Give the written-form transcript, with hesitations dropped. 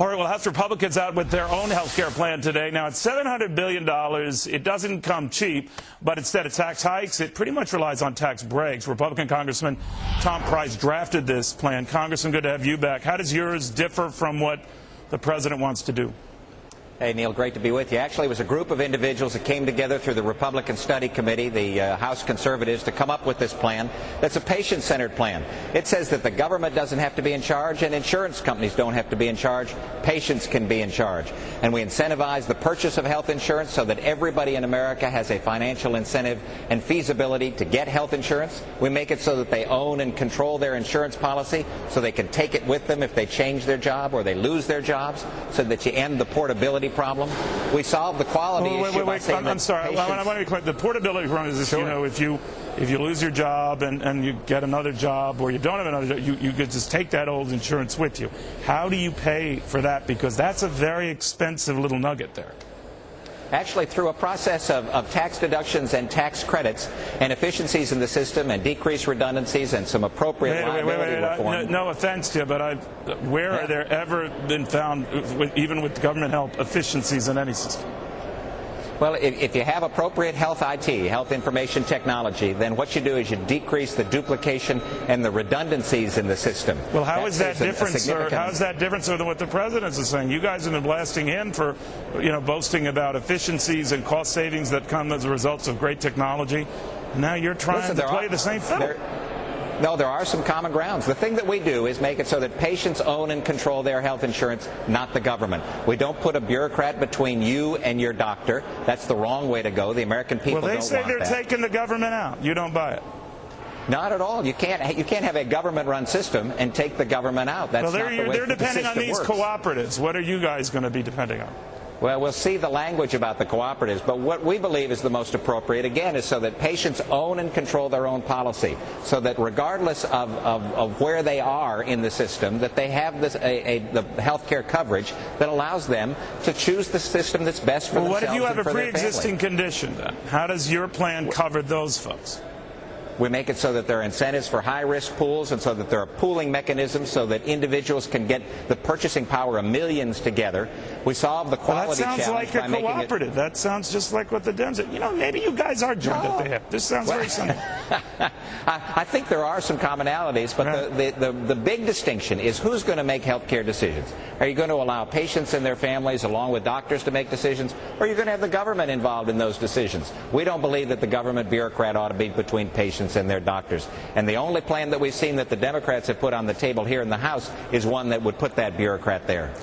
All right, well, House Republicans out with their own health care plan today. Now, it's $700 billion. It doesn't come cheap, but instead of tax hikes, it pretty much relies on tax breaks. Republican Congressman Tom Price drafted this plan. Congressman, good to have you back. How does yours differ from what the president wants to do? Hey, Neil, great to be with you. Actually, it was a group of individuals that came together through the Republican Study Committee, the House conservatives, to come up with this plan that's a patient-centered plan. It says that the government doesn't have to be in charge and insurance companies don't have to be in charge. Patients can be in charge. And we incentivize the purchase of health insurance so that everybody in America has a financial incentive and feasibility to get health insurance. We make it so that they own and control their insurance policy so they can take it with them if they change their job or they lose their jobs, so that you end the portability problem. We solve the quality issue by saying I'm sorry. I want to be clear. The portability problem is this, sure. You know, if you lose your job and you get another job, or you don't have another job, you could just take that old insurance with you. How do you pay for that? Because that's a very expensive little nugget there. Actually, through a process of tax deductions and tax credits and efficiencies in the system and decreased redundancies and some appropriate liability reform. No offense to you, but where are there ever been found, even with government help, efficiencies in any system? Well, if you have appropriate health IT, health information technology, then what you do is you decrease the duplication and the redundancies in the system. Well, how is that different, sir? How is that different, sir, than what the president is saying? You guys have been blasting him for, boasting about efficiencies and cost savings that come as a result of great technology. Now you're trying to play the same fiddle. No, there are some common grounds. The thing that we do is make it so that patients own and control their health insurance, not the government. We don't put a bureaucrat between you and your doctor. That's the wrong way to go. The American people don't want that. Well, they say they're taking the government out. You don't buy it. Not at all. You can't have a government-run system and take the government out. That's not the way they're depending on these works. Cooperatives. What are you guys going to be depending on? Well, we'll see the language about the cooperatives, but what we believe is the most appropriate, again, is so that patients own and control their own policy, so that regardless of where they are in the system, that they have the health care coverage that allows them to choose the system that's best for themselves and for their family. What if you have a pre-existing condition, then? How does your plan cover those folks? We make it so that there are incentives for high-risk pools and so that there are pooling mechanisms so that individuals can get the purchasing power of millions together. We solve the quality challenge by making it... That sounds like a cooperative. That sounds just like what the Dems are. Maybe you guys are joined at the hip. This sounds very similar. I think there are some commonalities, but the big distinction is who's going to make health care decisions. Are you going to allow patients and their families, along with doctors, to make decisions, or are you going to have the government involved in those decisions? We don't believe that the government bureaucrat ought to be between patients and their doctors. And the only plan that we've seen that the Democrats have put on the table here in the House is one that would put that bureaucrat there.